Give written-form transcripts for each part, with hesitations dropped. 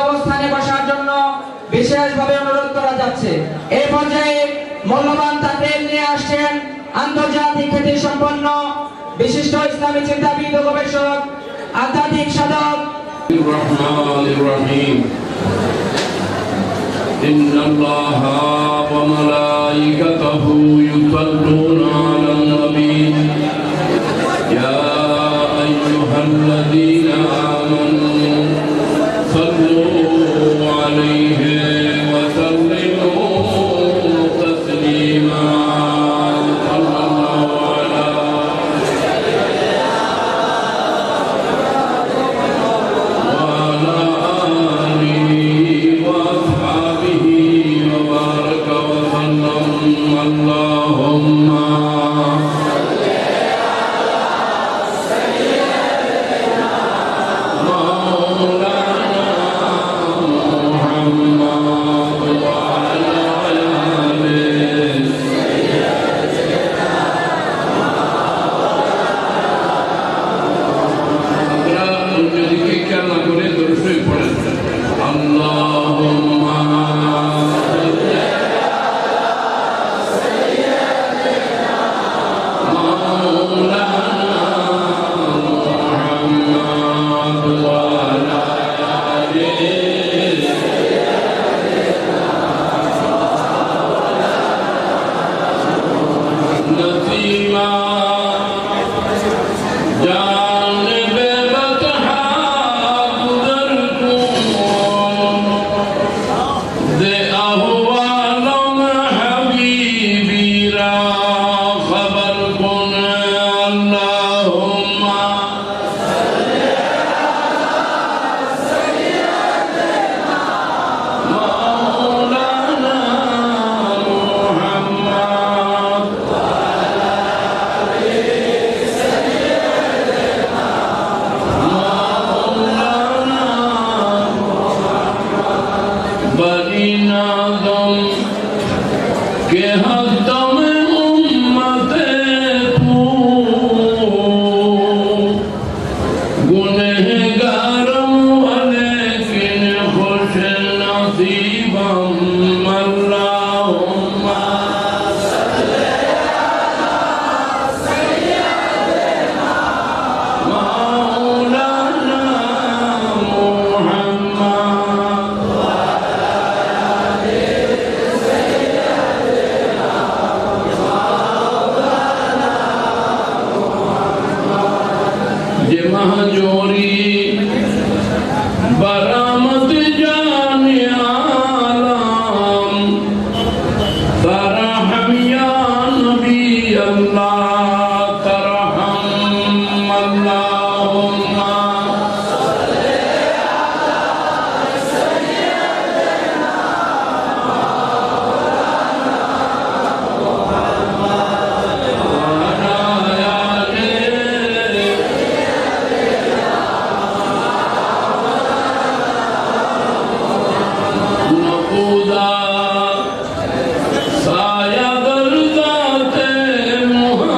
অবস্থানে বসার জন্য বিশেষভাবে অনুরোধ করা যাচ্ছে। এই পর্যায়ে মূল্যবান তাকরীর নিয়ে আসছেন আন্তর্জাতিক খ্যাতি সম্পন্ন বিশিষ্ট ইসলামী চিন্তাবিদ ও গবেষক আধ্যাত্মিক সাধক ইন্নাল্লাহা ওয়া মালাইকাতাহু ইউসাল্লুনা আলান নবী ইয়া আইয়ুহাল্লাযীনা আমানু সাল্লু আলাইহি ওয়া সাল্লিমু তাসলিমা साया दर्दाते मुहम्मद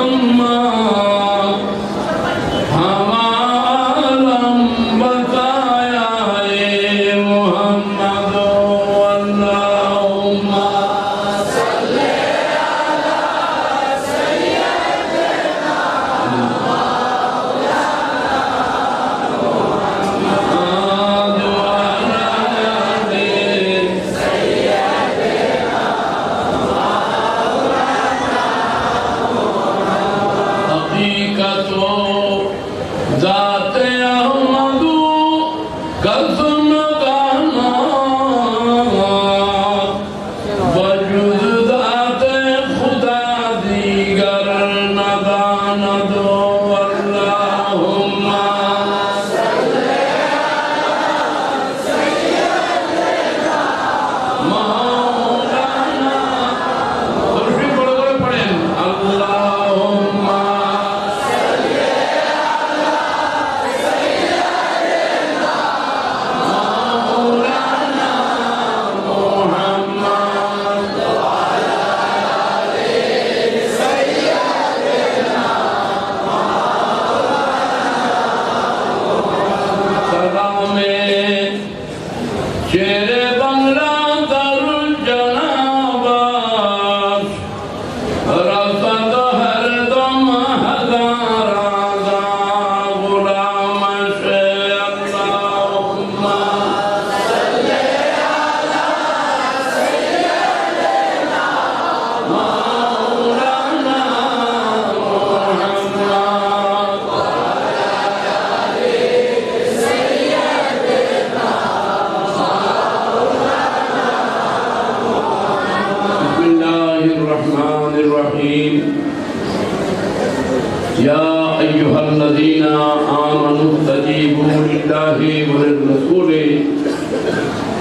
يا أيها الذين آمنوا استجيبوا لله وللرسول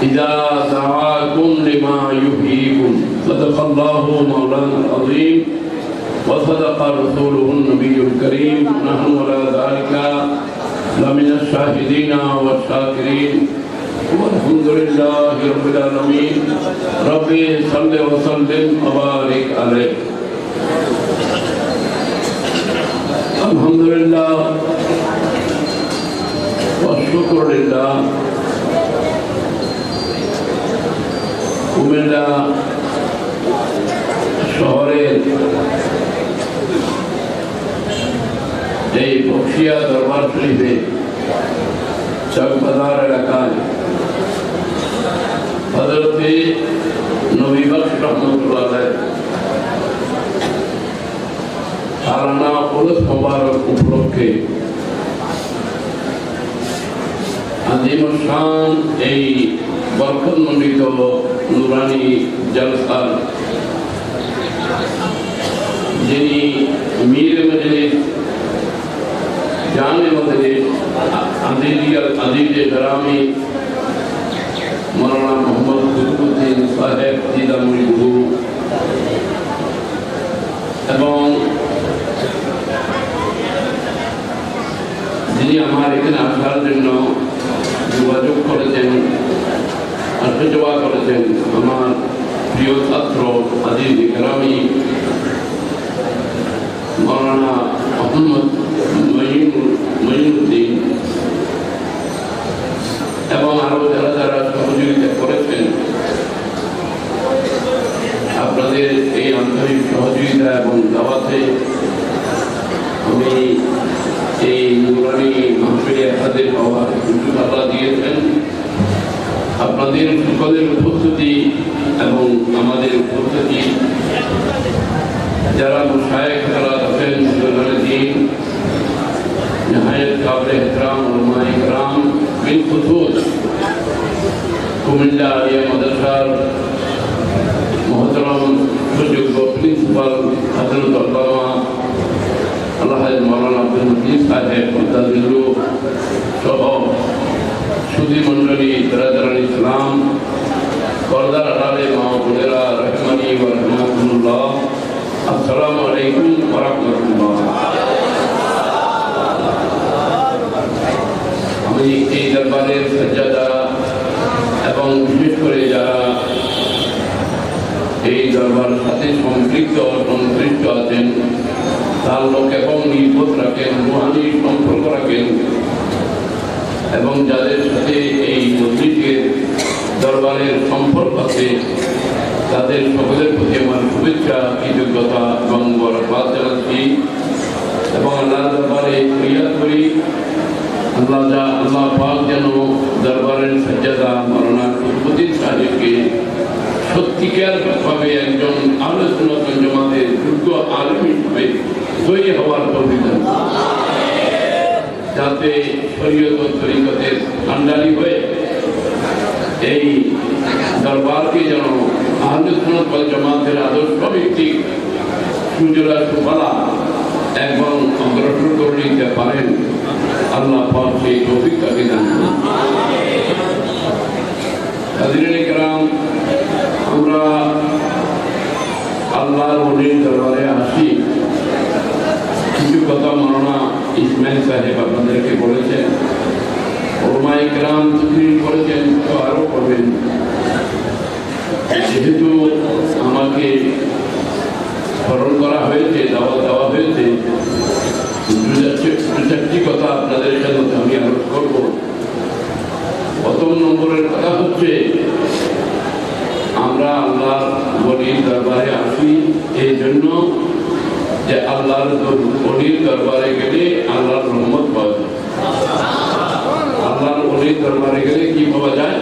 إذا دعاكم لما يحييكم صدق الله مولانا العظيم وصدق رسوله النبي الكريم نحن على ذلك لمن الشاهدين والشاكرين والحمد لله رب العالمين ربي صل وسلم وبارك عليه الحمد لله والشكر لله কুমিল্লা শহরের এই বক্সিয়া দরবার শরীফে চকবাজার এলাকায় হযরতে নবী বখশ রহমতুল্লাহ আলাইহি সালানা উরুস মুবারক উপলক্ষে আজিম শান এই বরকতমণ্ডিত নুরানি জলসার যিনি মীর মজলিস জানে মজলিস আজিজে গ্রামী মৌলানা মোহাম্মদ কুতুবউদ্দিন সাহেব দিদামুল গুরু এবং যিনি আমার এখানে আসার জন্য যোগাযোগ করেছেন আসতে যাওয়া করেছেন আমার প্রিয় ছাত্র আজিজ গ্রামী মৌলানা মোহাম্মদ মঈনুদ্দিন এবং আরো যারা যারা সহযোগিতা করেছেন আপনাদের এই আন্তরিক সহযোগিতা এবং দাওয়াতে আমি এই নুরানি মাহফিলে আপনাদের হওয়ার সুযোগ আল্লাহ দিয়েছেন আপনাদের সকলের উপস্থিতি এবং আমাদের উপস্থিতি যারা মুশায়েখ হাজরাত আছেন দিন নিহায়াত কাবিল ইহতরাম উলামায়ে কিরাম বিল খুসুস কুমিল্লা আলিয়া মাদ্রাসার মুহতারাম সুযোগ্য প্রিন্সিপাল হযরত আল্লামা আল্লাহ মাওলানা আব্দুল মজিদ সাহেব মুতাজিলু সহ সুধী মণ্ডলী দরাদার ইসলাম পর্দার আড়ালে মা বোনেরা রহমানি ওয়া রাহমাতুল্লাহ আসসালামু আলাইকুম ওয়া রাহমাতুল্লাহ। আমি এই দরবারের সাজ্জাদা এবং বিশেষ করে যারা এই দরবারের সাথে সংশ্লিষ্ট আছেন তার লোক এবং নির্ভর রাখেন রুহানি সম্পর্ক রাখেন এবং যাদের সাথে এই মসজিদের দরবারের সম্পর্ক আছে তাদের সকলের প্রতি আমার শুভেচ্ছা কৃতজ্ঞতা এবং বরকত জানাচ্ছি এবং আল্লাহর দরবারে ফরিয়াদ করি আল্লাহ পাক যেন দরবারের সাজ্জাদা মাওলানা কুতুবউদ্দিন সাহেবকে সত্যিকারভাবে একজন আহলে সুন্নাত ওয়াল জামাতের যোগ্য আলেম হিসেবে তৈরি হওয়ার তৌফিক দান যাতে শরীয়ত ও তরিকতের ভান্ডারী হয়ে এই দরবারকে যেন আহলে সুন্নাত ওয়াল জামাতের আদর্শ ভিত্তিক সুজলা সুফলা এবং অগ্রসর করে নিতে পারেন আল্লাহ পাক সেই তৌফিক তাকে দান করুন। হাজিরিনে কিরাম, আমরা আল্লাহর ওলির দরবারে আসি, কিছু কথা মাওলানা ইসমাইল সাহেব আপনাদেরকে বলেছেন, উলামায়ে কিরাম তাকরীর করেছেন, তো আরো করবেন। যেহেতু আমাকে স্মরণ করা হয়েছে, দাওয়াত দেওয়া হয়েছে, চারটি কথা আপনাদের সাথে আমি আলোচনা করব। প্রথম নম্বরের কথা হচ্ছে আমরা আল্লাহর ওলির দরবারে আসি এই জন্য যে আল্লাহর ওলির দরবারে গেলে আল্লাহর রহমত পাওয়া যায়। আল্লাহর ওলির দরবারে গেলে কি পাওয়া যায়?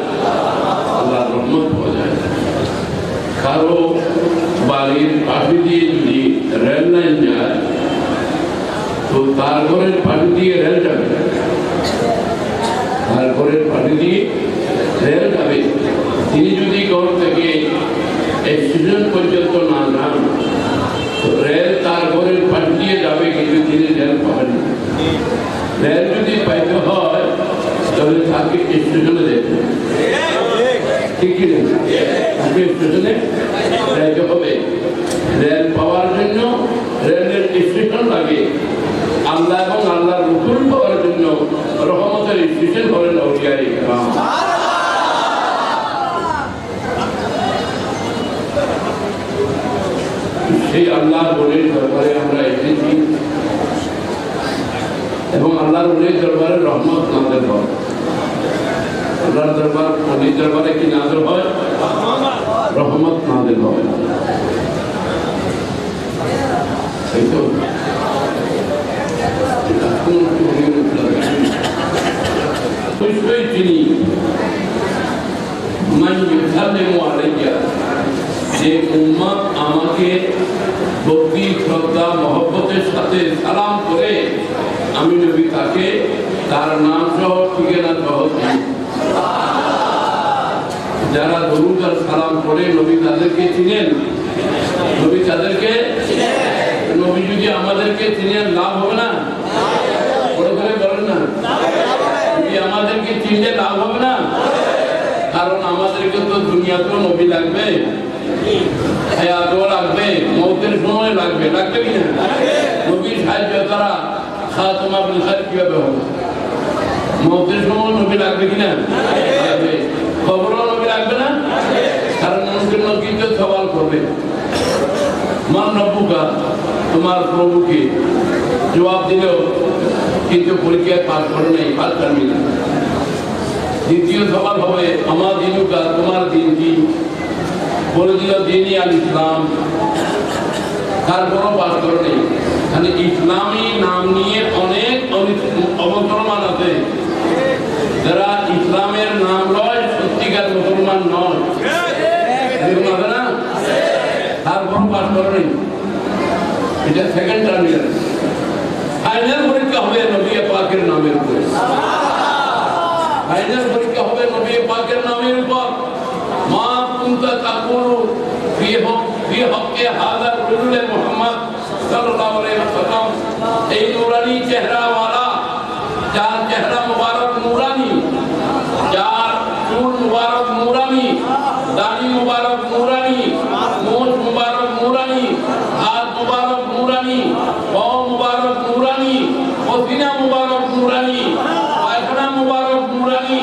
আল্লাহর রহমত পাওয়া যায়। কারো বাড়ির পাশে দিয়ে যদি রেল লাইন যায় তো তার ঘরের পাশে দিয়ে রেল যাবে, তার ঘরের পাশে দিয়ে রেল যাবে। তিনি যদি ঘর থেকে স্টেশন পর্যন্ত না যান তো রেল তার ঘরের পাশ দিয়ে যাবে, কিন্তু তিনি রেল রেল যদি পাইতে হয় তাহলে তাকে স্টেশনে যেতে ঠিক কি না? তাকে স্টেশনে যাইতে হবে। রেল পাওয়ার জন্য রেলের স্টেশন লাগে। আল্লাহ এবং আল্লাহর রসুল পাওয়ার জন্য রহমতের স্টেশন হলেন আউলিয়ায়ে কেরাম। সেই আল্লাহর ওলির দরবারে আমরা এসেছি এবং আল্লাহর ওলির দরবারে রহমত নাযিল হয়। আল্লাহর দরবার ওলির দরবারে কি নাযিল হয়? রহমত নাযিল হয়। তাই তো চিনি মান ইউসাল্লিমু আলাইয়া, যে উম্মত আমাকে ভক্তি শ্রদ্ধা মহব্বতের সাথে সালাম করে আমি নবী তাকে তার নাম সহ ঠিকানা সহ দিই। যারা দরুদ আর সালাম করে নবী তাদেরকে চিনেন, নবী তাদেরকে নবী যদি আমাদেরকে চিনেন লাভ হবে না? বড় করে বলেন না, নবী আমাদেরকে চিনলে লাভ হবে না? কারণ আমাদেরকে তো দুনিয়াতেও নবী লাগবে, হায়াতও লাগবে, মৌতের সময় লাগবে, লাগবে কিনা? নবীর সাহায্য তারা খাতমা বিল খায়র কিভাবে হবে? মৌতের সময় নবী লাগবে কিনা? লাগবে। খবরও নবী লাগবে না? কারণ মুনকির নকির তো সওয়াল করবে, মান রব্বুকা, তোমার প্রভুকে জবাব দিল, কিন্তু পরীক্ষায় পাস করে নাই, পাস করবি না। দ্বিতীয় সওয়াল হবে আমার দিনুকা, তোমার দিন কি? বলে দিল দিনই আল ইসলাম, তারপরও পাস করে নেই। মানে ইসলামী নাম নিয়ে অনেক অবসরমান আছে, যারা ইসলামের নাম লয় সত্যিকার মুসলমান নয়, এরকম আছে না? তারপরও পাস করে নেই। এটা সেকেন্ড টার্মিনাল। ফাইনাল পরীক্ষা হবে নবী পাকের নামের উপর, ফাইনাল পরীক্ষা হবে নবী পাকের নামের উপর। মা কুনতা তাকুলু ফি হক্কে হাযা রাসূল মুহাম্মদ সাল্লাল্লাহু আলাইহি ওয়াসাল্লাম, এই নূরানি চেহারাওয়ালা, যার চেহারা মুবারক নূরানি, যার চুল মুবারক নূরানি, দাড়ি মুবারক নূরানি, মুখ মুবারক নূরানি, হাত মুবারক নূরানি, পা মুবারক নূরানি, পসিনা মুবারক নূরানি, পায়খানা মুবারক নূরানি,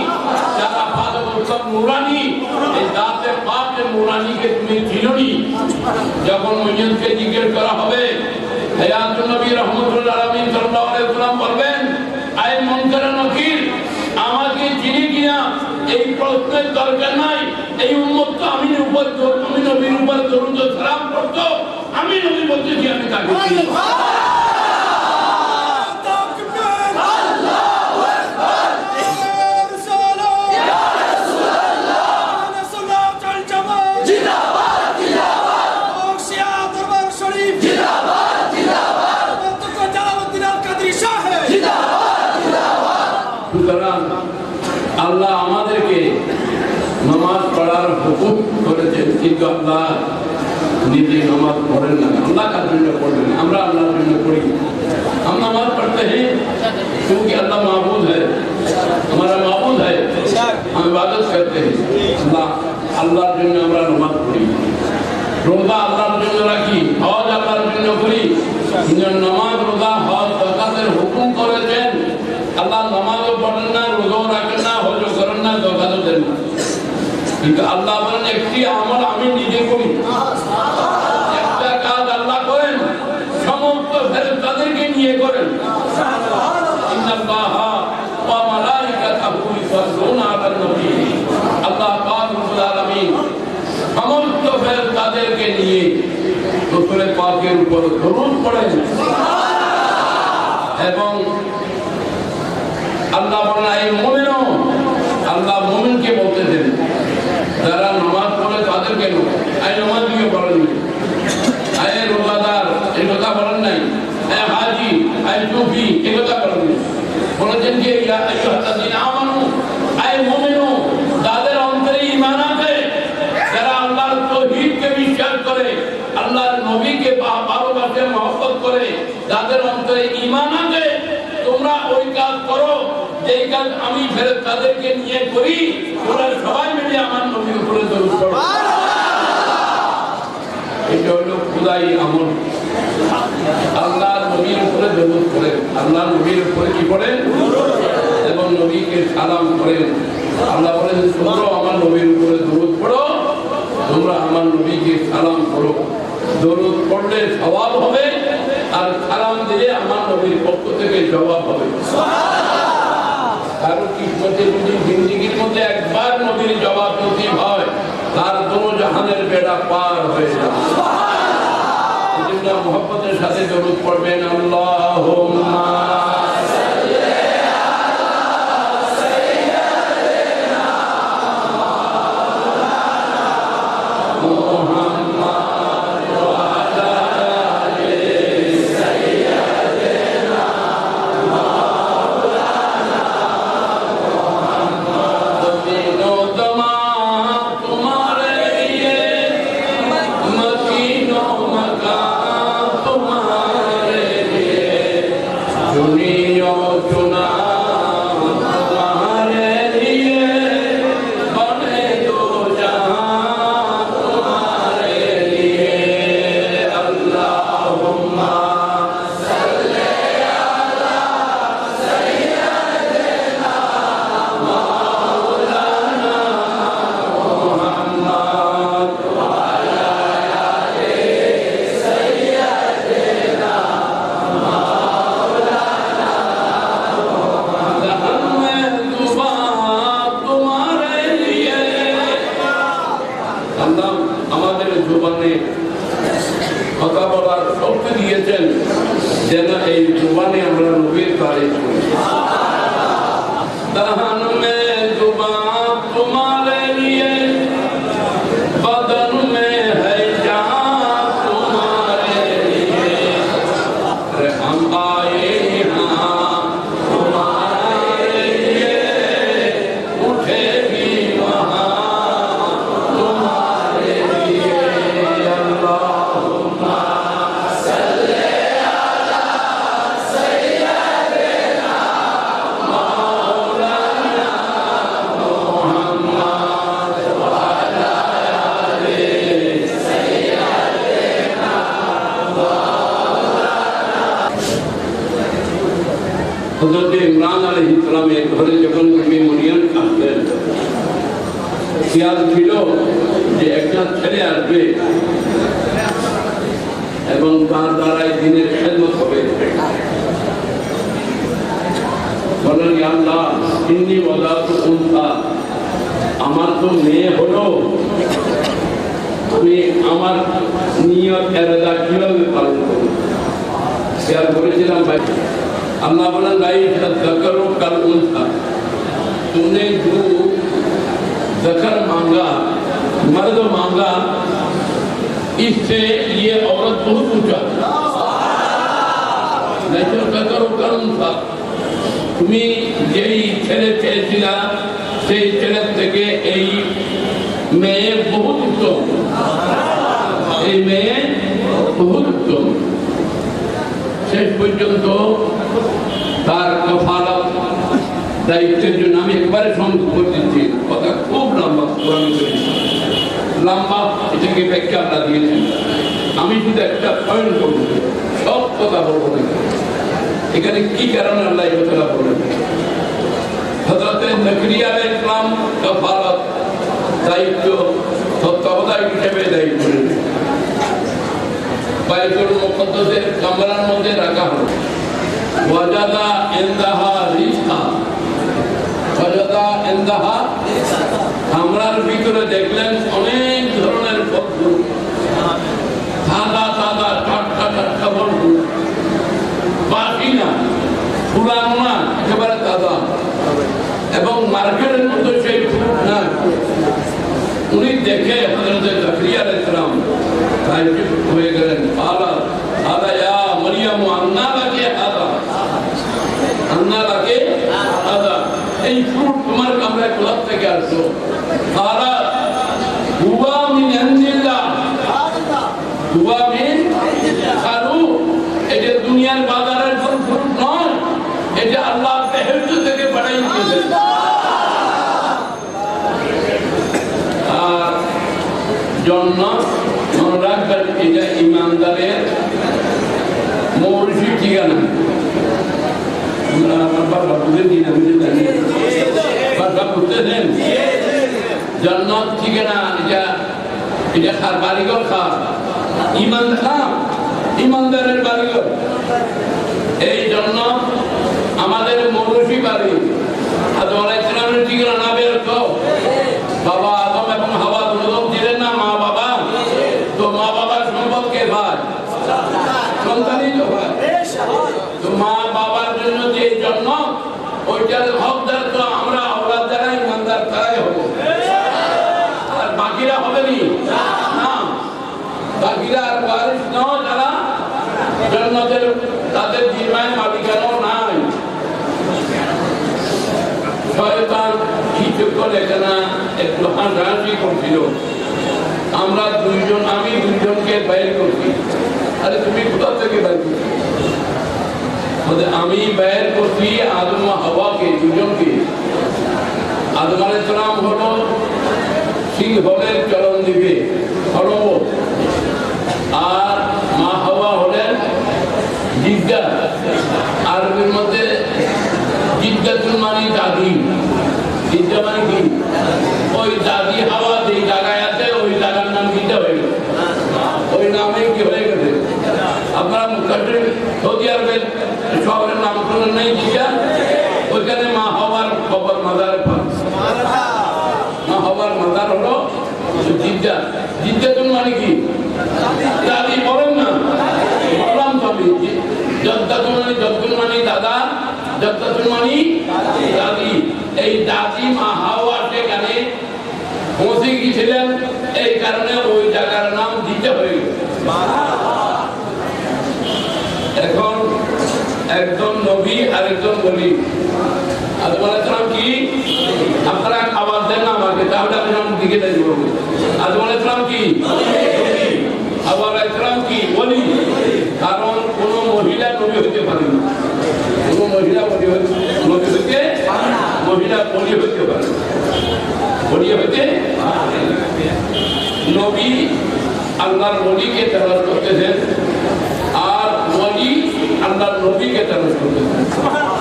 যারা পাদব সব নূরানি, এই দাঁতে পাকে নূরানিকে তুমি চিনোনি। যখন মুইয়্যিদকে জিজ্ঞেস করা হবে, হায়াতুন নবী রাহমাতুল আলামিন সাল্লাল্লাহু আলাইহি ওয়াসাল্লাম বলবেন, আয় মুনকার নকির, আমাকে চিনি কিনা? এই প্রশ্নের দরকার নাই। এই উম্মত তো আমি নবীর উপর দরুদ ও সালাম করতো, আমি নবী বলতেছি আমি তাকে চিনি। আল্লাহ আমাদেরকে নামাজ পড়ার হুকুম করেছেন, কিন্তু আল্লাহ নিজে নামাজ পড়েন না। আল্লাহ কার জন্য পড়বেন? আমরা আল্লাহর জন্য পড়ি। हम नमाज पढ़ते हैं क्योंकि अल्लाह माबूद है, हमारा माबूद है, हम इबादत करते हैं। আল্লাহর জন্য আমরা নামাজ পড়ি, রোজা আল্লাহর জন্য রাখি, হজ আল্লাহর জন্য করি। নামাজ, রোজা, হজ, যাকাতের হুকুম করেছেন। আল্লাহ নামাজও পড়েন না, রোজাও রাখেন না, হজও করেন না, যাকাতও দেন না। কিন্তু আল্লাহ বলেন একটি আমল আমি নিজে করি, একটা কাজ আল্লাহ করেন, সমস্ত ফেরেশতাদেরকে নিয়ে করেন। ইন্নাল্লাহা ওয়া মালাইকাতাহু ইউসাল্লুনা আলান নবী, আল্লাহ পাক রব্বুল আলামিন সমস্ত ফেরেশতাদেরকে নিয়ে রাসূল পাকের উপর দরুদ পড়েন। এবং আল্লাহ বলেন এই মুমিনও, আল্লাহ মুমিনকে বলতেছেন যারা নামাজ পড়ে তাদের কেন এই নামাজ দিয়ে পড়েন নাই, এই রোজাদার এই কথা বলেন নাই, এই হাজি এই টুপি এই কথা বলেন নাই। বলেছেন যে ইয়া আইয়ুহাল্লাযীনা আমানু, এই মুমিনও, যাদের অন্তরে ঈমান আছে, যারা আল্লাহর তাওহীদকে বিশ্বাস করে, আল্লাহর নবীকে ভালোবাসে, মহব্বত করে, যাদের অন্তরে ঈমান আছে, তোমরা ওই কাজ করো যেই কাজ আমি ফেরেশতাদেরকে নিয়ে করি, তোমরা সবাই মিলে আমার নবীর উপরে দরুদ পড়ো। এটা হলো খুদাই আমল। আল্লাহর নবীর উপরে দরুদ পড়েন, আল্লাহর নবীর উপরে কি পড়েন এবং নবীকে সালাম করেন। আল্লাহ বলেন তোমরা আমার নবীর উপরে দরুদ পড়ো, তোমরা আমার নবীকে সালাম করো। দরুদ পড়লে সওয়াব হবে আর সালাম দিলে আমার নবীর পক্ষ থেকে জবাব হবে। কারণ কিসমতে যদি জিন্দেগির মধ্যে একবার নবীর জবাব নসিব হয়, তার দোনো জাহানের বেড়া পার হয়ে যায়। এজন্য মুহাব্বতের সাথে দরুদ পড়বেন। আল্লাহুম্মা আমাদের জবানে কথা বলার শক্তি দিয়েছেন, যেন এই জবানে আমরা নবীর তারিফ করি। দহন মে জুবান তোমারে লিয়ে, বদন মে হ্যায় জান তোমারে লিয়ে, রে হাম আয়ে ইহাঁ তোমারে লিয়ে, উঠে ভি वहां तुम्हारे लिए। अल्लाहुम्मा सल्ली अला सय्यिदिना मौलाना मुहम्मद व अला आलि सय्यिदिना मौलाना। हज़रत इमरान अलैहिस सलामेর ঘরে যখন নবী মরিয়ম আসলেন, খেয়াল ছিল যে একটা ছেলে আসবে এবং তার দ্বারাই দিনের খেদমত হবে। বলেন ইয়া আল্লাহ ইন্নী ওয়াদাতু উনসা, আমার তো মেয়ে হলো, আমি আমার নিয়ত এরাদা কিভাবে পালন করব? খেয়াল করেছিলাম ভাই। अल्लाह बोला लाई ज़करो कल उनसा, तुमने जो ज़कर मांगा, मर्द मांगा, इससे ये औरत बहुत ऊंचा। नहीं तो ज़करो कल उनसा, तुम्हें यही ছেলে চেয়েছিলা, সেই ছেলের থেকে এই মেয়ে বহুত উত্তম, এই মেয়ে বহুত উত্তম। শেষ পর্যন্ত তার কফালত দায়িত্বের জন্য আমি একবারে সংযোগ করে দিচ্ছি, কথা খুব লম্বা, লম্বা, এটাকে ব্যাখ্যা আমরা দিয়েছি। আমি শুধু একটা পয়েন্ট করব, সব কথা বলবো না। এখানে কি কারণে আল্লাহ এই কথাটা বললেন? হযরত জাকারিয়া আলাইহিস সালাম কফালত দায়িত্ব তত্ত্বাবধায়ক হিসেবে দায়িত্ব নিলেন। বাইতুল মুকদ্দাসের কামরার মধ্যে রাখা হলো। ওয়াজাদা ইনদাহা রিজকা, ওয়াজাদা ইনদাহা, কামরার ভিতরে দেখলেন অনেক ধরনের ফল, সাদা সাদা টাটকা টাটকা ফল, বাকি না, পুরানো না, একেবারে তাজা, এবং মার্কেটের মধ্যে সেই ফ্রুট না। উনি দেখে হযরত জাকারিয়া আলাইহিস সালাম তাজ্জুব হয়ে গেলেন। আলা আলা ইয়া মারইয়াম আন্না লাকি হাদা, আন্না লাকি হাদা, এই ফ্রুট তোমার কামরায় কোথা থেকে আসলো? আলা হুয়া মিন ইনদিল্লাহ, হুয়া মিন খালু, এটা দুনিয়ার বাজারের ফল ফ্রুট নয়, এটা আল্লাহ বেহেশত থেকে বাড়াই দিয়েছেন। আর জান্নাত মনে রাখবেন এটা ইমানদারের মৌলিক ঠিকানা। আমার বাবা বুঝে দিন, আমি জানি বাবা বুঝতে দেন। জান্নাত ঠিকানা এটা খার বাড়িঘর খার ইমান খাম ইমানদারের বাড়িঘর। এই জন্য আমাদের মৌলভী বাড়ি আদম আলাইহিস সালামের ঠিকানা না বের তো বাবা আদম এবং হাওয়া দুজন দিলেন না মা বাবা, তো মা বাবার সম্পদ কে ভাই? সন্তানই তো ভাই। তো মা বাবার জন্য যে জন্য ওইটার হকদার তো আমরা আওলাদ যারা ইমানদার তারাই হবো, আর বাকিরা হবে না। বাকিরা আর ওয়ারিস নয় যারা জান্নাতের তাদের জিম্মায় মালিকানাও নাই। শয়তান কিছু করে না একটু হাসাহাসি করছিল। আমরা আমি দুইজনকে বাইর করছি। আরে তুমি কোথা থেকে বাইর করছি? আমি বাইর করছি আদম হাওয়াকে, দুজনকে। আদম আলাইহিস সালাম হলো সিংহলের চরণ দিকে হরব, আর মা হাওয়া হলেন জিদ্দা। আরবির মধ্যে জিদ্দাতুল মানে দাদি, জিদ্দা মানে কি? ওই দাদি হাওয়া যে জায়গায় আছে ওই জায়গার নাম জিদ্দা হয়ে গেল, ওই নামে কি হয়ে গেছে। আপনারা মুখাদ্দির সৌদি আরবের শহরের নাম শুনেন নাই জিদ্দা? ওইখানে মা হাওয়ার কবর মাজার, মা হাওয়ার মাজার হলো জিদ্দা। জিদ্দাতুল মানে কি? দাদি বলেন না, বললাম তো আমি। জদ্দুল মানে দাদা, জদ্দুল মানে দাদি। এই দাদি মা হাওয়া সেখানে পৌঁছে গিয়েছিলেন, এই কারণে ওই জায়গার নাম দিতে হয়ে গেল। এখন একজন নবী আর একজন বলি। আদম আলাইহিস সালাম কি? আপনারা আওয়াজ দেন না আমাকে, তাহলে আমি নাম দিকে দেব। আদম আলাইহিস সালাম কি? হাওয়া আলাইহিস সালাম কি? বলি। কারণ কোন মহিলা নবী হতে পারে না, কোন মহিলা নবী হতে মহিলা বলি হতে পারে, বলি হতে। নবী আল্লাহর ওলিকে তালাশ করতেছেন, আর ওলি আল্লাহর নবীকে তালাশ করতেছেন।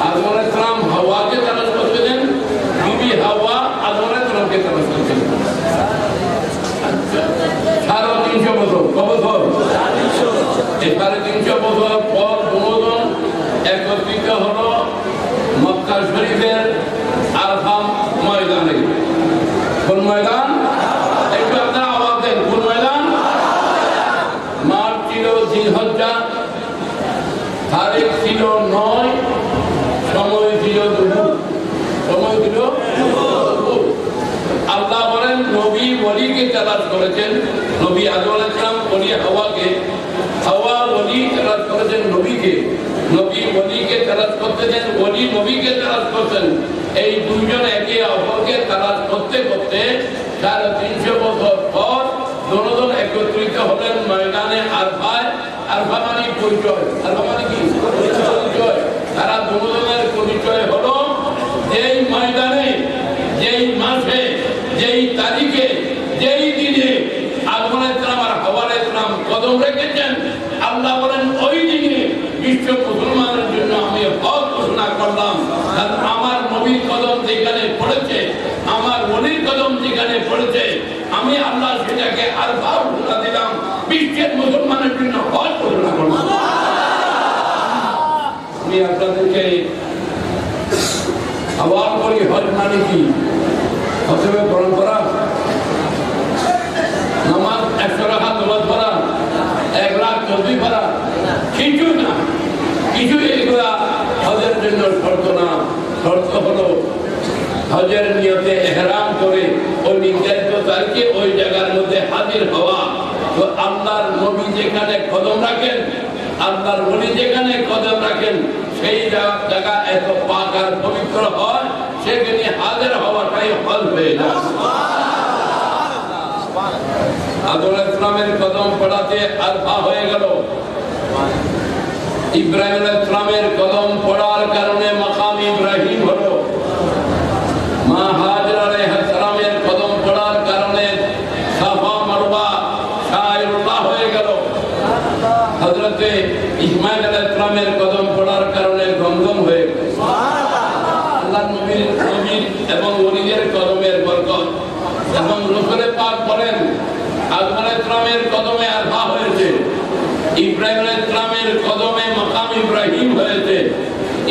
আদম আলাইহিস সালাম হাওয়াকে তালাশ করতেছেন, বিবি হাওয়া আদম আলাইহিস সালামকে তালাশ করতেছেন। 350 বছর, কত বছর? 350 বছর পর দুজন একত্রিত হলো মক্কা শরীফের আরফা ময়দানে। কোন ময়দান? একটু আপনারা আওয়াজ দেন, কোন ময়দান? মাঠ ছিল জিলহজ্জা, তারিখ ছিল 9, সময় ছিল দুপুর। সময় ছিল দুপুর। আল্লাহ বলেন নবী ওলিকে তালাশ করেছেন, নবী আদম আলাইহিস সালাম ওলি হাওয়াকে, হাওয়া ওলি তালাশ করেছেন নবীকে, নবী ওলিকে তালাশ করতেছেন, ওলি নবীকে তালাশ করতেন। এই দুইজন একে অপরকে তালাশ করতে করতে 350 বছর পর দুজন একত্রিত হলেন ময়দানে আরফায়। আরফা মানে পরিচয়, আরফা মানে কি? পরিচয়। তারা দুজনের পরিচয় হলো যেই ময়দানে, যেই মাসে, যেই তারিখে, যেই দিনে আদম আলাইহিস সালাম আর হাওয়া আলাইহিস সালাম কদম রেখেছেন। আল্লাহ বলেন ওই দিনে বিশ্ব মুসলমানের জন্য আমি হক ঘোষণা করলাম। কারণ আমার নবীর কদম যেখানে পড়েছে, আমার ওলির কদম যেখানে পড়েছে, আমি আল্লাহ সেটাকে আরফা ঘোষণা দিলাম, বিশ্বের মুসলমানের জন্য হক ঘোষণা করলাম। আমি আপনাদেরকে আবার বলি, হজ মানে কি? হজের পরম্পরা, নামাজ 100 রাকাত নামাজ পড়া, 1 লাখ তসবিহ পড়া, কিছু না, কিছু এগুলা হজের জন্য শর্ত না। শর্ত হলো হজের নিয়তে ইহরাম করে ওই নির্ধারিত তারিখে ওই জায়গার মধ্যে হাজির হওয়া। তো আল্লাহর নবী যেখানে কদম রাখেন, আল্লাহর ওলি যেখানে কদম রাখেন, সেই জায়গা এত পাক আর পবিত্র হয়, সেখানে হাজির হওয়াটাই হজ হয়ে যায়। আদম আলাইহিস সালামের কদম পড়াতে আরফা হয়ে গেল। ইব্রাহিম আলাইহিস সালামের কদম পড়ার কারণে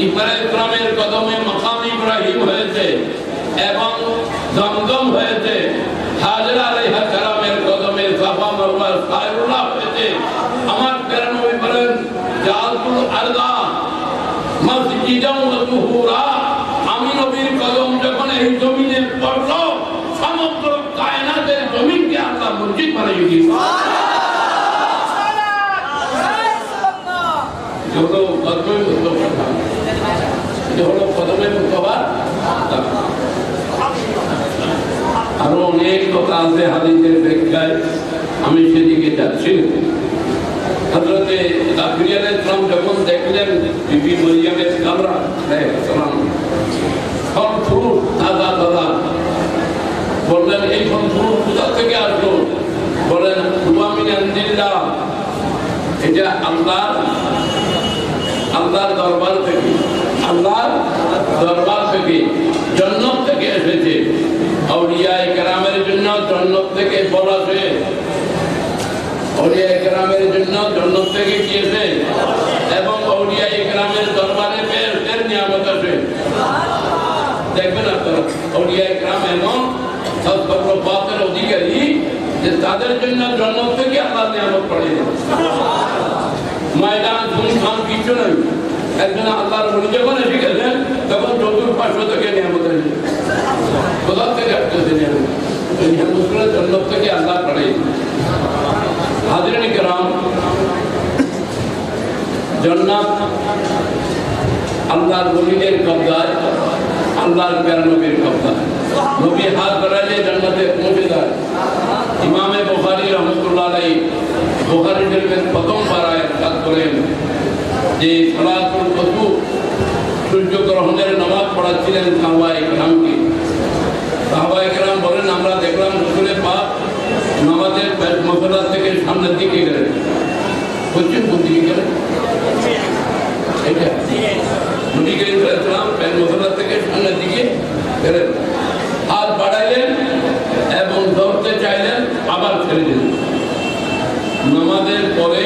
ইব্রাহিমের কদমে মাকাম ইব্রাহিম হয়েছে এবং জমজম হয়েছে, হাজরা আলাইহিস সালামের কদমে সাফা মারওয়া সায়রুল্লাহ হয়েছে। আমার প্রিয় নবী বলেন জাআতুল আরদা মসজিদান ওয়া তুহুরা, আমি নবীর কদম যখন এই জমিনে পড়ল সমগ্র কায়নাতের জমিনকে আল্লাহ মসজিদ বানিয়ে দিয়েছে। যেগুলো কদমে মুস্তফা, যেগুলো কদমে মুস্তফা, আরো অনেক কথা আছে হাদিসের ব্যাখ্যায়, আমি সেদিকে যাচ্ছি। হযরতে জাকরিয়া আলাইহিস সালাম যখন দেখলেন বিবি মরিয়মের কামরা আলাইহিস সালাম ফল ফ্রুট তাজা তাজা, বললেন এই ফল ফ্রুট কোথা থেকে আসলো? বলেন হুয়া মিন ইনদিল্লাহ, এটা আল্লাহর দরবার থেকে, আল্লাহর দরবার থেকে, জান্নাত থেকে এসেছে। আউলিয়ায়ে কেরামের জন্য জান্নাত থেকে ফল আসে, আউলিয়ায়ে কেরামের জন্য জান্নাত থেকে কি আসে, এবং আউলিয়ায়ে কেরামের দরবারে ফেরেশতার নিয়ামত আসে। দেখবেন আপনারা আউলিয়ায়ে কেরাম এমন সৎকর্মের অধিকারী যে তাদের জন্য জান্নাত থেকে আল্লাহ নিয়ামত পাঠিয়ে দেন। ময়দান সুনসান কিছু নেই, একজন আল্লাহর ওলি যখন এসে গেলেন তখন চতুর্পার্শ্ব থেকে নিয়ামত আসে। কোথা থেকে আসতেছে নিয়ামত? ওই নিয়ামতগুলো জান্নাত থেকে আল্লাহ পাঠিয়ে দেন। হাজরিন কিরাম, জান্নাত আল্লাহর ওলিদের কবজায়, আল্লাহর প্যারা নবীর কবজায়। নবী হাত বাড়াইলে জান্নাতে পৌঁছে যায়। ইমামে বুখারী রাহমাতুল্লাহ আলাইহি বুখারী শরীফের প্রথম পারায় ইরশাদ করেন যে সালাতুল কুসুফ, সূর্যগ্রহণের নামাজ পড়াচ্ছিলেন সাহাবায়ে কেরামকে। সাহাবায়ে কেরাম বলেন আমরা দেখলাম রাসূলের পাক নামাজের মুসল্লা থেকে সামনের দিকে গেলেন। পশ্চিম কোন দিকে গেলেন? এটা নবী করিম সাল্লাল্লাহু আলাইহি ওয়াসাল্লাম মুসল্লা থেকে সামনের দিকে গেলেন, হাত বাড়াইলেন এবং ধরতে চাইলেন, আবার ছেড়ে দিলেন। নামাজের পরে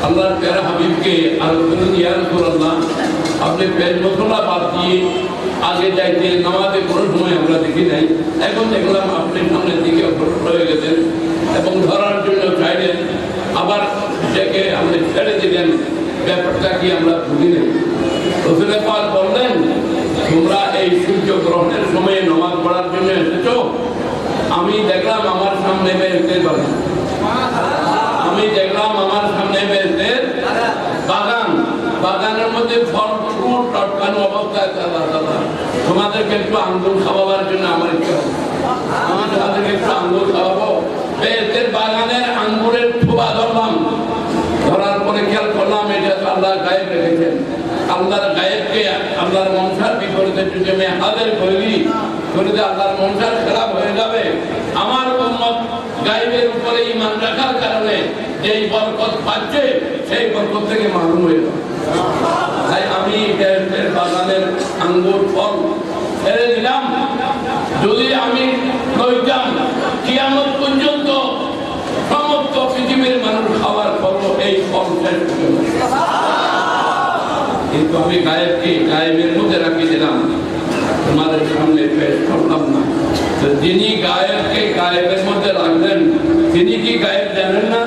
আল্লাহর প্যারা হাবিবকে আরো বললেন ইয়া রাসূলুল্লাহ, আপনি পেট মশলা বাদ দিয়ে আগে যাইতে নামাজে কোনো সময় আমরা দেখি নাই, এখন দেখলাম আপনি সামনের দিকে অগ্রসর হয়ে গেছেন এবং ধরার জন্য চাইলেন, আবার ডেকে আপনি ছেড়ে দিলেন, ব্যাপারটা কি আমরা বুঝি নাই। রাসূল পাক বললেন তোমরা এই সূর্য গ্রহণের সময় নামাজ পড়ার জন্য এসেছো, আমি দেখলাম আমার সামনে বেহেশতের বাগান, আমি দেখলাম আমার সামনে বেহেশতের বাগান, বাগানের মধ্যে ফল ফ্রুট টটকানো অবস্থায় তোমাদেরকে একটু আঙ্গুর খাওয়াবার জন্য আমার ইচ্ছা হবে, আমি তোমাদেরকে একটু আঙ্গুর খাওয়াবো। বেহেশতের বাগানের আঙ্গুরের ঠোয়া ধরলাম, ধরার পরে খেয়াল করলাম এটা তো আল্লাহ গায়েব রেখেছেন। আল্লাহর গায়েবকে আল্লাহর মনসার বিপরীতে যদি আমি হাজির করি তাহলে আল্লাহর মনসার খারাপ হয়ে যাবে। আমার উম্মত গায়েবের উপরে ঈমান রাখার কারণে যেই বরকত পাচ্ছে সেই বরকত থেকে মাহরুম হয়ে যাবে। তাই আমি বেহেশতের বাগানের আঙ্গুর ফল ছেড়ে দিলাম। যদি আমি লইতাম কিয়ামত পর্যন্ত সমস্ত পৃথিবীর মানুষ খাওয়ার পরও এই ফল শেষ হয়ে যাবে, কিন্তু আমি গায়েবকে গায়েবের মধ্যে রাখি দিলাম, তোমাদের সামনে পেশ করলাম না। তো যিনি গায়েবকে গায়েবের মধ্যে রাখলেন তিনি কি গায়েব জানেন না?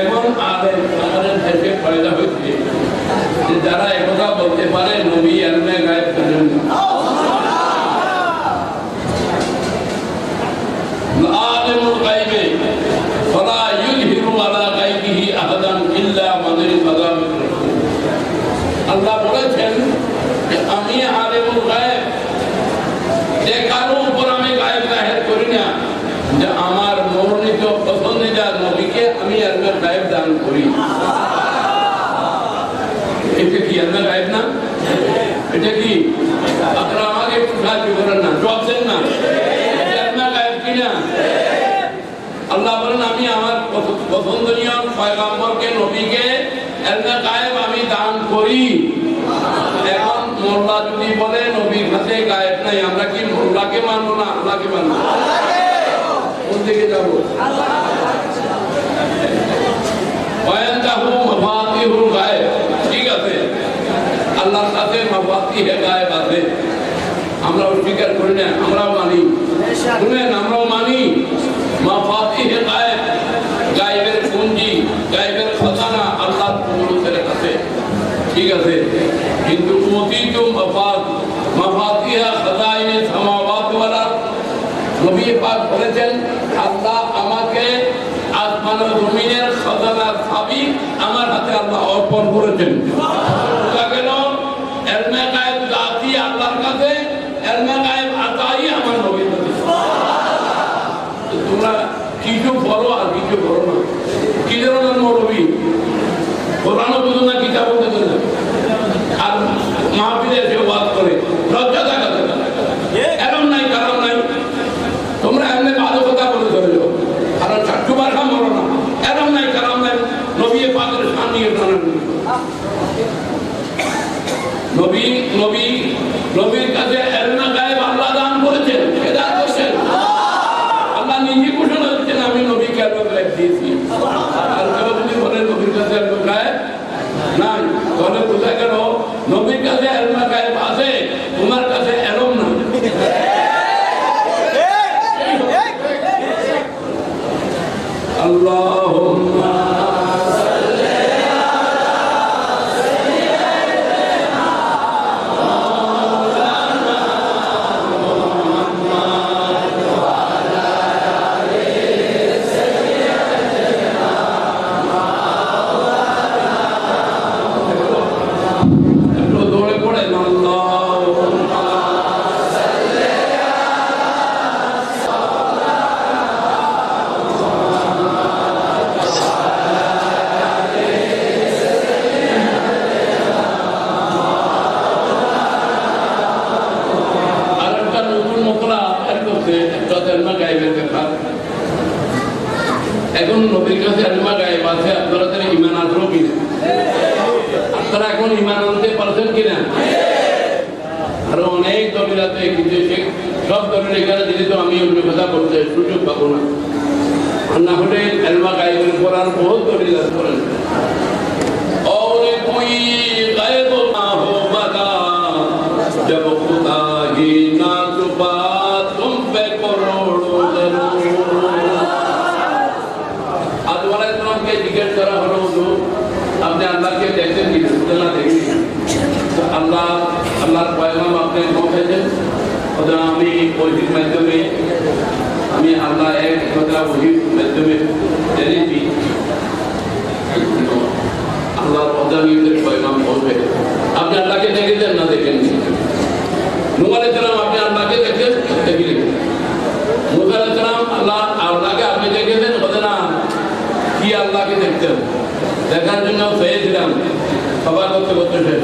এমন আমাদের দেশে পয়দা হয়েছে যে যারা একথা বলতে পারে নবী ইলমে গায়েব জানেন না। আলিমুল গায়বে ফালা ইউযহিরু আলা গায়বিহি আহাদান ইল্লা মান ইরতাদা মিন রাসূল। আল্লাহ বলেছেন যে আমি আলিমুল গায়ব, যে কারো উপর আমি গায়েব জাহির করি না, যে আমার মনোনীত পছন্দিদা নবীকে আমি ইলমে গায়েব দান করি। এটা কি ইলমে গায়েব না? এটা কি? আপনারা আমাকে একটু সাহায্য করেন না, জবাব দেন না, ইলমে গায়েব কিনা? আল্লাহ বলেন আমি আমার পছন্দনীয় পয়গম্বরকে নবীকে ইলমে গায়েব আমি দান করি। এখন মোল্লা যদি বলে নবীর কাছে গায়েব নাই, আমরা কি মোল্লাকে মানবো না আল্লাহকে মানবো? কোন দিকে যাবো? ওয়াইনদাহু মাফাতিহুল গায়েব অস্বীকার করি না, আমরাও মানি। শুনেন, আমরাও মানি মাফাতিহে গায়েব, গায়েবের পুঁজি, গায়েবের খাজানা আল্লাহর কুদরতের কাছে, ঠিক আছে। কিন্তু উতীতু মাফাতিহা খাজাইনে সামাওয়াত ওয়াল আরদ, নবী পাক বলেছেন আল্লাহ আমাকে আসমান ও জমিনের খাজানার চাবি আমার হাতে আল্লাহ অর্পণ করেছেন। বোঝা গেল ইলমে গায়েব জাতি আল্লাহর কাছে, ইলমে গায়েব আতাই আমার নবীর কাছে। তোমরা কিছু বলো আর কিছু বলো না, কি ধরনের মৌলবী কোরআন বুঝো না, কিতাব বুঝো না, আর মাহফিলে এসে ওয়াজ করে, লজ্জা থাকা এরম নাই, কারণ নাই। তোমরা এমনি ভালো কথা বলে চলে যাও, আর চারটু ভাষা বলো না, এরম নাই, কারণ নাই। নবী পাকের সামনে জানান, নবী নবী নবীর কাছে ইলমে গায়েব আল্লাহ দান করেছেন, কে দান করেছেন? আল্লাহ নিজে ঘোষণা করছেন আমি নবীকে ইলমে গায়েব দিয়েছি। আর কেউ যদি বলে নবীর কাছে ইলমে গায়েব নাই, তাহলে বোঝা গেল নবীর কাছে ইলমে গায়েব আছে, তোমার কাছে এলম না। আল্লাহুম্মা দৌড়ে পড়ে এখন নবীর কাছে ইলমে গায়েব আছে, আপনাদের ঈমান আসলো কিনা? আপনারা এখন ঈমান আনতে পারছেন কিনা? আরো অনেক দলিল আছে, কিন্তু সব দলিল এখানে দিলে তো আমি অন্য কথা বলতে সুযোগ পাবো না। আর না হলে ইলমে গায়েবের উপর আর বহুত দলিল আছে। করেন और कोई गायब ना हो बता जब खुदा ही ना छुपा तुम पे करोड़ों जरूर। আদওয়ালা ইসলামকে জিজ্ঞেস করা হলো, আপনি আল্লাহকে দেখছেন কি না দেখেন? তো আল্লাহর পয়গাম আপনি পৌঁছেছেন? আমি ওহির মাধ্যমে, আমি আল্লাহ এক কথা ওহির মাধ্যমে জেনেছি আল্লাহর পদানিদের পয়গাম পৌঁছে। আপনি আল্লাহকে দেখেছেন না দেখেননি? নূহ আলাইহিস সালাম আপনি আল্লাহকে দেখেছেন? দেখলেন। মুসা আলাইহিস সালাম আল্লাহকে আপনি দেখেছেন? বলে না, কি আল্লাহকে দেখতেন? দেখার জন্য চেয়েছিলাম, সবার করতে করতে শেষ।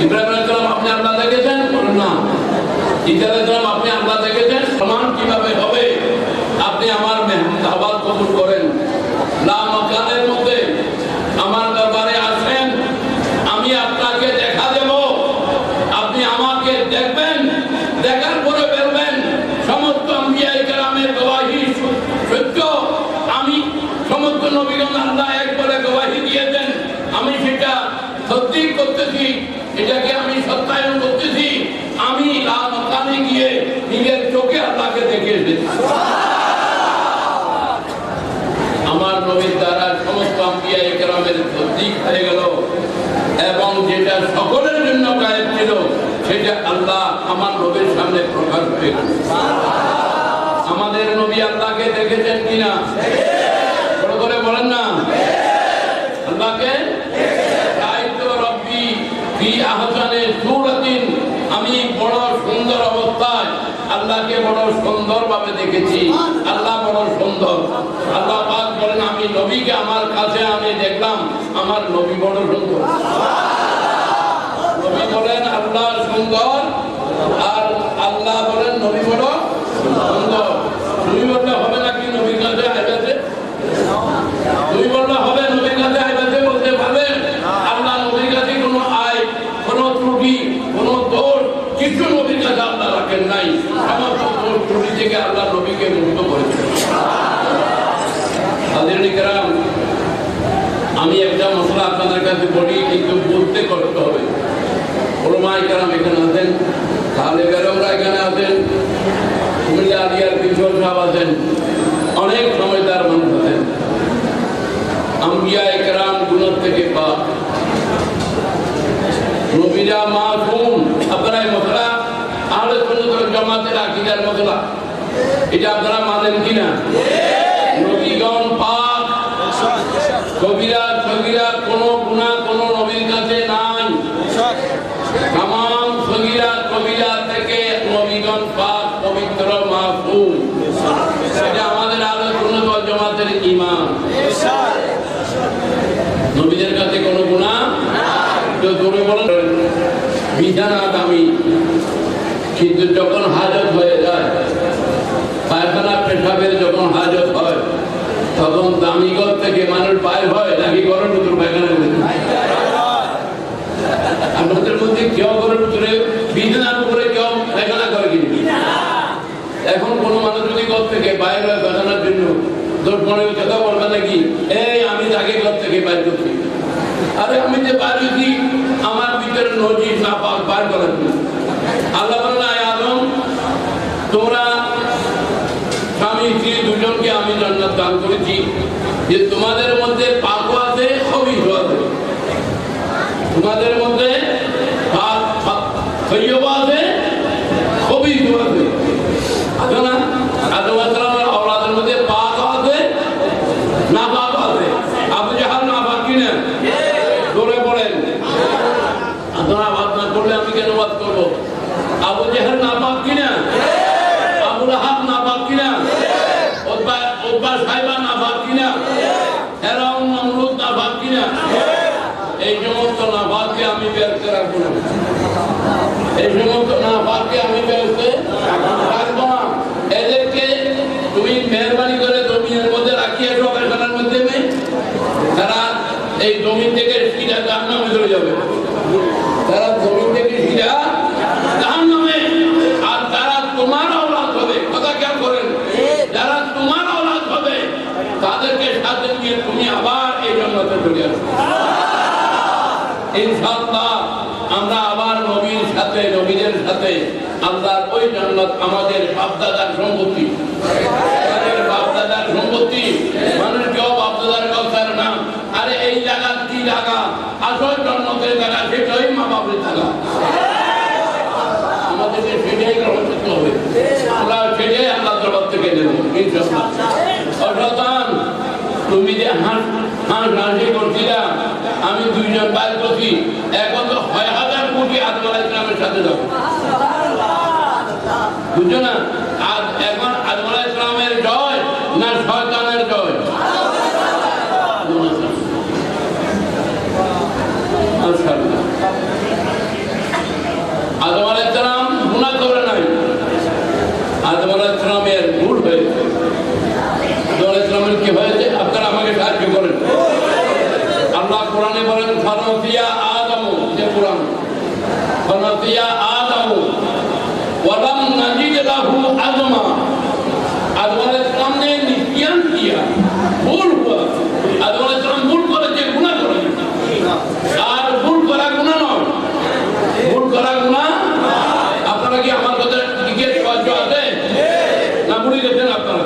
ইব্রাহিম আলাইহিস সালাম আপনি আল্লাহ দেখেছেন? বলেন না। ঈসা আলাইহিস সালাম আপনি আল্লাহ দেখেছেন? সমান কিভাবে হবে? আপনি আমার দাওয়াত কবুল করেন, লা মাকানের মধ্যে আমার দরবারে আসেন, আমি আপনাকে দেখা দেব, আপনি আমাকে দেখবেন, দেখার পরে বলবেন সমস্ত আম্বিয়া ইকরামের গওয়াহি সত্য, আমি সমস্ত নবীগণ আল্লাহ এক বলে গওয়াহি দিয়েছেন, আমি সেটা সত্যি করতেছি, এটাকে আমি সত্যায়ন করতেছি। আমি লা মাকানে গিয়ে নিজের চোখে আল্লাহকে দেখে এসেছি। আমার নবীর দ্বারা সমস্ত আম্বিয়া ইকরামের তসদীক হয়ে গেল, এবং যেটা সকলের জন্য গায়েব ছিল সেটা আল্লাহ আমার নবীর সামনে প্রকাশ হয়ে গেল। আমাদের নবী আল্লাহকে দেখেছেন কিনা? বড় করে বলেন না, আল্লাহকে রাআইতু রাব্বি ফি আহসানি সূরাতিন, আমি বড় সুন্দর অবস্থায় আল্লাহকে বড় সুন্দর ভাবে দেখেছি। আল্লাহ বড় সুন্দর। আল্লাহ পাক বলেন আমি নবীকে আমার কাছে আমি দেখলাম, আমার নবী বড় সুন্দর। নবী বলেন আল্লাহ সুন্দর, আর আল্লাহ বলেন নবী বড় সুন্দর। দুই বললে হবে নাকি নবীর কাছে আইবাতে? দুই বললে হবে নবীর কাছে আইবাতে বলতে পারবেন? আল্লাহ নবীর কাছে কোনো আয়, কোনো ত্রুটি, কোনো দোষ কিছু নবীর কাছে আল্লাহ রাখেন নাই। সমস্ত দোষ ত্রুটি থেকে আল্লাহ নবীকে মুক্ত করেছেন। আমি একটা মশলা আপনাদের কাছে বলি, কিন্তু বুঝতে কষ্ট হবে। ওলামায়ে কেরাম এখানে আছেন, তাহলে বেরমরা এখানে আছেন, কুমিল্লা আলিয়ার কিশোর সাহেব আছেন, অনেক সময়দার মানুষ আছেন। আম্বিয়ায়ে কেরাম গুনাহ থেকে পাক, নবীরা মাসুম। আপনারা এই মশলা আহলে সুন্নাত ওয়াল জামাতের আকীদার মশলা, এটা আপনারা মানেন কিনা? নবীগণ পাক, কবিরা সগীরা কোনো গুনাহ কোনো নবীর কাছে নাই। তামাম সগীরা কবিরা থেকে নবীগণ পাক, পবিত্র, মাসুম। এটা আমাদের আহলে সুন্নাত ওয়াল জামাতের ঈমান। নবীদের কাছে কোনো গুনাহ জোরে বলেন বিধানা দামি, কিন্তু যখন হাজত হয়ে যায়, পায়খানা পেশাবের যখন হাজত হয়, তখন দামিগত থেকে মানুষ বাইর হয় নাকি ঘরের ভিতর পায়খানা করে? আপনাদের মধ্যে কেউ ঘরের ভিতরে বিধানার উপরে কেউ পায়খানা করে কিনি? এখন কোনো মানুষ যদি ঘর থেকে বাইর হয় পায়খানার জন্য, তোর মনে কথা বলবে নাকি এই আমি তাকে ঘর থেকে বাইর করছি? আরে আমি যে বাইর হয়েছি আমার ভিতরে নজির না বার করার জন্য। আল্লাহ বলেন, আদম তোমরা স্বামী স্ত্রী দুজনকে আমি জান্নাত দান করেছি, যে তোমাদের মধ্যে পাকও আছে খবিস আছে, তোমাদের মধ্যে তৈয়ব আছে খবিস আছে। আছে না? আদম আলাইহিস সালামের আওলাদের মধ্যে পাক আছে না পাক আছে? আবু জাহাল না পাক কিনা? জোরে বলেন। আপনারা আওয়াজ না করলে আমি কেন আওয়াজ করবো? আবু জাহেল না পাক কিনা? আবু লাহাব না পাক কিনা? উতবা সাইবা না পাক কিনা? ফেরাউন নমরুদ না পাক কিনা? এই সমস্ত নাপাককে আমি বের করে রাখবো না। এই সমস্ত নাপাককে আমি বের করে রাখবো না। এদেরকে তুমি মেহরবানি করে জমিনের মধ্যে রাখিয়ে সবার মধ্যে তারা এই জমিন থেকে সিধা জাহান্নামে চলে যাবে। তারা জমিন থেকে সিধা জাহান্নামে, আর তারা তোমার আওলাদ হবে। কথা খেয়াল করেন, যারা তোমার আওলাদ হবে তাদেরকে সাথে নিয়ে তুমি আবার এই জান্নাতে চলে আসবে ইনশাআল্লাহ। আমরা আবার নবীর সাথে, নবীদের সাথে আল্লাহর ওই জান্নাত আমাদের বাপ-দাদার সম্পত্তি, আমাদের বাপ-দাদার সম্পত্তি। মানুষ কেউ বাপ-দাদার কথা না, আরে এই জায়গা কি জায়গা? আসল জান্নাতের জায়গা সেটাই মা বাপের জায়গা। আমাদেরকে সেটাই গ্রহণ করতে হবে, আমরা সেটাই আল্লাহ দরবার থেকে নেব ইনশাআল্লাহ। অসাধারণ, তুমি যে হাসি করছিলা, আমি দুইজন বাইর করছি, এখন তো ৬০০০ কোটি আদম আলাইহিস সালামের সাথে যাবো, বুঝছো না? আর এখন আদম আলাইহিস সালামের জয় না শয়তানের জয়? আদম আলাইহিস সালাম গুনাহ করে নাই, আদম আলাইহিস সালামের ভুল হয়েছে। আদম আলাইহিস সালামের কি হয়েছে? আপনারা আমাকে সাহায্য করেন। আল্লাহ কোরআনে বলেন, ফানাসিয়া আদমু, যে কোরআন, ফানাসিয়া আদমু ওয়া লাম নাজিদ লাহু আজমা। আদম আলাইহিস সালাম ने निस्यान किया, ভুল हुआ। আদম আলাইহিস সালাম ভুল করেছে, গুনাহ করেছে। আর ভুল করা গুনাহ নয়, ভুল করা গুনাহ। আপনারা কি আমার কথা জিজ্ঞেস আছে না ভুলে গেছেন? আপনারা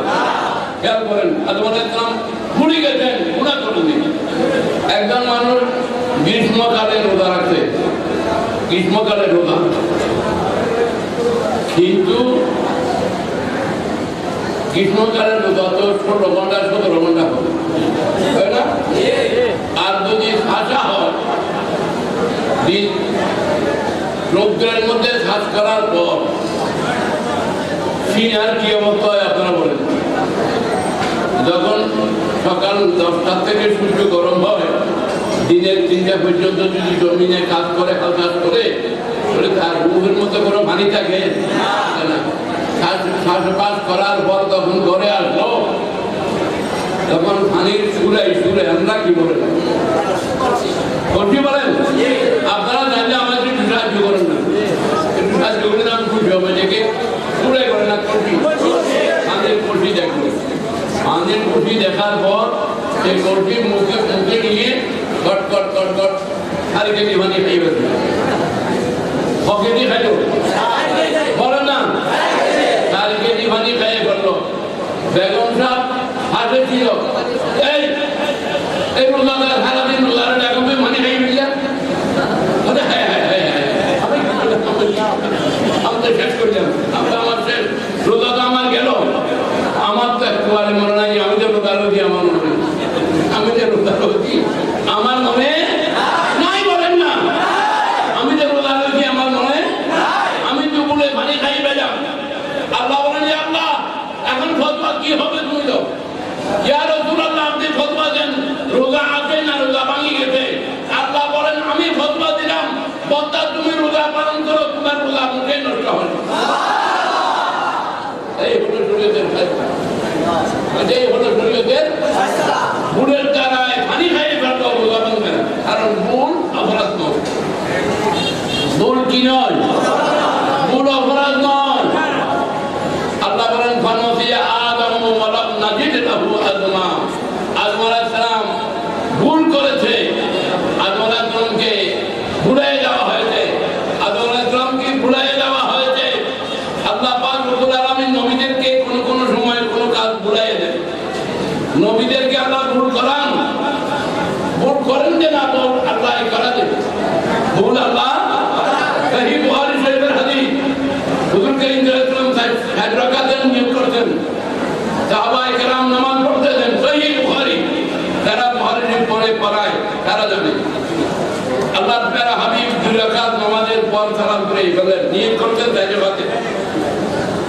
খেয়াল করেন, আদম আলাইহিস সালাম ভুলে গেছেন, গুনাহ করেছেন। একজন মানুষ গ্রীষ্মকালে রোজা রাখছে, গ্রীষ্মকালে রোজা, কিন্তু গ্রীষ্মকালের রোজা তো 16 ঘন্টা 17 ঘন্টা হবে, তাই না? আর যদি ভাষা হয় দিন রৌদ্রের মধ্যে কাজ করার পর সিনার কি অবস্থা হয় আপনারা বলেন? যখন সকাল 10টা থেকে সূর্য গরম হয়, দিনের 3টা পর্যন্ত যদি জমিনে কাজ করে, হাল চাষ করে, তার রূপের মধ্যে কোনো পানি থাকে না। চাষবাস করার পর তখন ঘরে আসলো, তখন পানির সুরাই আমরা কি বলেন? কঠি বলেন? আপনারা জানলে আমাদের একটু সাহায্য করেন না, একটু সাহায্য করেন, আমি খুশি হবে। যে সুরাই করে না, কঠি, পানির কঠি দেখলো। পানির কঠি দেখার পর সেই কঠি মুখে নিয়ে কট কট কট কট সারি কেজি পানি খাইবে। পকেটে খাইল বলে না 4 কেজি পানি খাইয়ে করলো বেগম সাহেব হাতে ছিল এই রোজাদার সারাদিন রোজার এখন তুই পানি খাই ফেললাম আমি তো শেষ করলাম আমার শেষ রোজা তো আমার গেল আমার তো একবারে মনে নাই আমি তো রোজা রোজি আমার মনে আমি যে রোজা রোজি আমার মনে নাই বলেন না আমি যে রোজা রোজি আমার মনে আমি তো বলে পানি খাই বেজাম আল্লাহ বলেন যে আল্লাহ এখন ফতোয়া কি হবে তুমি তো ইয়া রাসূলুল্লাহ আপনি ফতোয়া দেন রোজা আছে না রোজা ভাঙি গেছে আল্লাহ বলেন আমি ফতোয়া দিলাম বদ্দা তুমি রোজা পালন করো তোমার রোজা মুখে নষ্ট হবে এই হলো শরীয়তের ফয়সালা এই হলো শরীয়তের ফয়সালা ভুলের দ্বারায় পানি খাইয়ে ফেলতো রোজা ভাঙবে না কারণ ভুল অপরাধ নয় ভুল কি নয় ভুল অপরাধ নয় আল্লাহ বলেন ফানসিয়া আদম ওয়া লাম নাজিদ লাহু আযমা আদম আলাইহিস সালাম ভুল করেছে আদম আলাইহিস সালামকে ভুলে যাওয়া হয়েছে আদম আলাইহিস সালামকে ভুলে যাওয়া হয়েছে আল্লাহ পাক রব্বুল আলামিন নবীদেরকে কোন সময় কোন কাজ ভুলাই দেন নবীদেরকে আল্লাহ ভুল করান ভুল করেন যে না তো আল্লাহ করা দেন ভুল আল্লাহ সহিহ বুখারী শরীফের হাদিস হুজুর করিম সাল্লাল্লাহু আলাইহি ওয়াসাল্লাম 6 রাকাতের নিয়ত করেছেন সাহাবায়ে কেরাম নামাজ পড়তেন সহিহ বুখারী যারা বুখারী পড়ে পড়ায় তারা জানে আল্লাহর প্যারা হাবিব 2 রাকাত নামাজের পর সালাম করে বলেন নিয়ত করতেন তাইজবাতে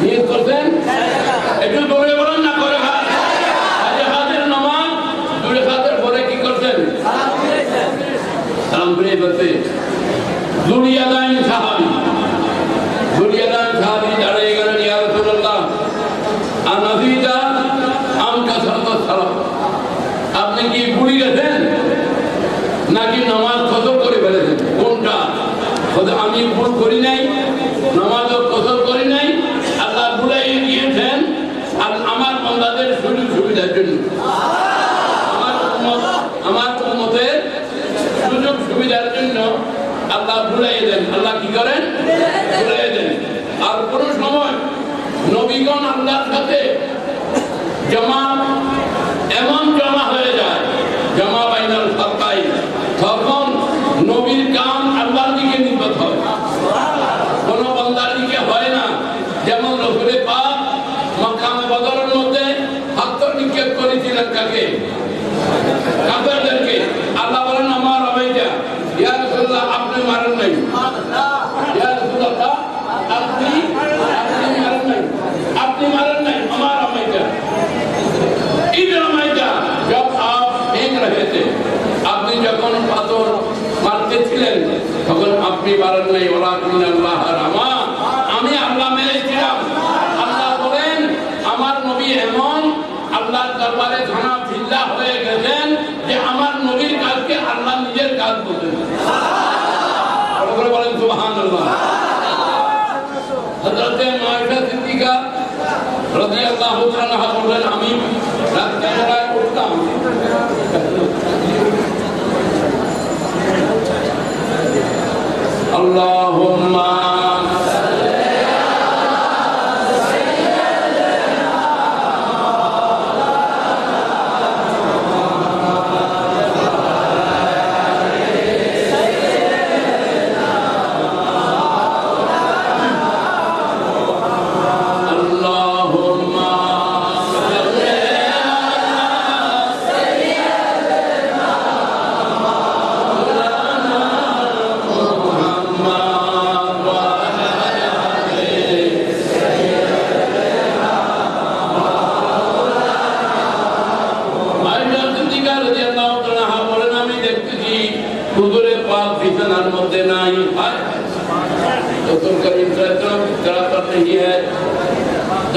নিয়ত করতেন একটু দৌড়ে বলেন না করে তাইজবাতের নামাজ 2 রাকাতের পরে কি করতেন সালাম করে বলতে দুলিয়াদাইন সাহাবী দাঁড়িয়ে গেলেন ইয়া রাসূলুল্লাহ আনাফিদা আম কাসারত সালাম আপনি কি ভুলে গেছেন নাকি নামাজ কসর করে ফেলেছেন কোনটা আমি ভুল করি নাই নামাজও কসর করি নাই আল্লাহ ভুলাই গিয়েছেন আর আমার বান্দাদের সুযোগ সুবিধার জন্য আমার উম্মতের সুযোগ সুবিধার জন্য আল্লাহ ভুলাই দেন আল্লাহ কি করেন ভুলাই দেন আর কোন সময় নবীগণ আল্লাহর সাথে এমন জমা হয়ে যায় জমা বাইনাল ফারকাই তখন নবীর কাম আল্লাহর দিকে নির্গত হয় কোন বান্দার দিকে হয় না যেমন রাসূল পাক মক্কামে বদরের মধ্যে হাতর নিক্ষেপ করেছিলেন কাকে কাফেরদেরকে আল্লাহ বলেন আমার আবাইজা ইয়া রাসূলুল্লাহ আপনি মারেন নাই ইয়া রাসূলুল্লাহ আপনি मारन नहीं हमारा मैदा इधर मैदा जब आप फेंक रहे थे आपने जब पाथर मारते ছিলেন তখন আপনি মারেন নাই ওয়ালাকিন আল্লাহ রামা আমি আল্লাহ মেরেছিলাম আল্লাহ বলেন আমার নবী এমন আল্লাহর দরবারে খানা ফিল্লা হয়ে গেছেন যে আমার নবীর কাজকে আল্লাহ নিজের কাজ বলতেন বলেন সুবহানাল্লাহ হযরত মায়েশা সিদ্দিকা রাদিয়াল্লাহু তাআলা বলেন আমি রাত বেলায় উঠতাম আল্লাহুম্মা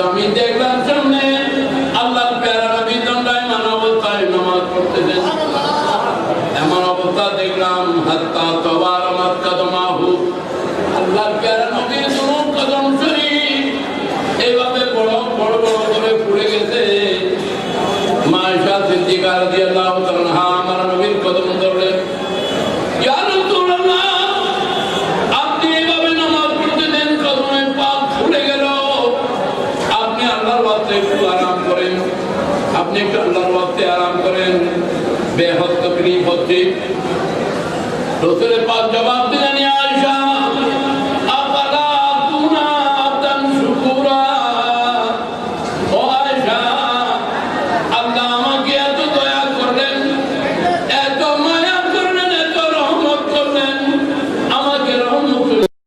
আমি দেখলাম সামনে আল্লাহর প্যারা নবী দণ্ডায় মানবতায় নামাজ পড়তেছেন এমন অবস্থা দেখলাম হাত্তা তওয়ার মাতকাদমাহু আল্লাহর প্যারা নবীর দুনো কদম শরীফ এইভাবে বড় বড় বড় করে পুড়ে গেছে মায়েশা সিদ্দিকা রাদিয়াল্লাহু তাআলা আমার নবীর কদম ধরলেন ইয়া রাসূলুল্লাহ আপনি এইভাবে নামাজ আপনি আল্লাহর ওয়াক্তে একটু আরাম করেন, আপনি একটু আল্লাহর ওয়াক্তে আরাম করেন। বেহদ তকলিফ হচ্ছে। রাসূল পাক জবাব দিলেন, ইয়া আয়েশা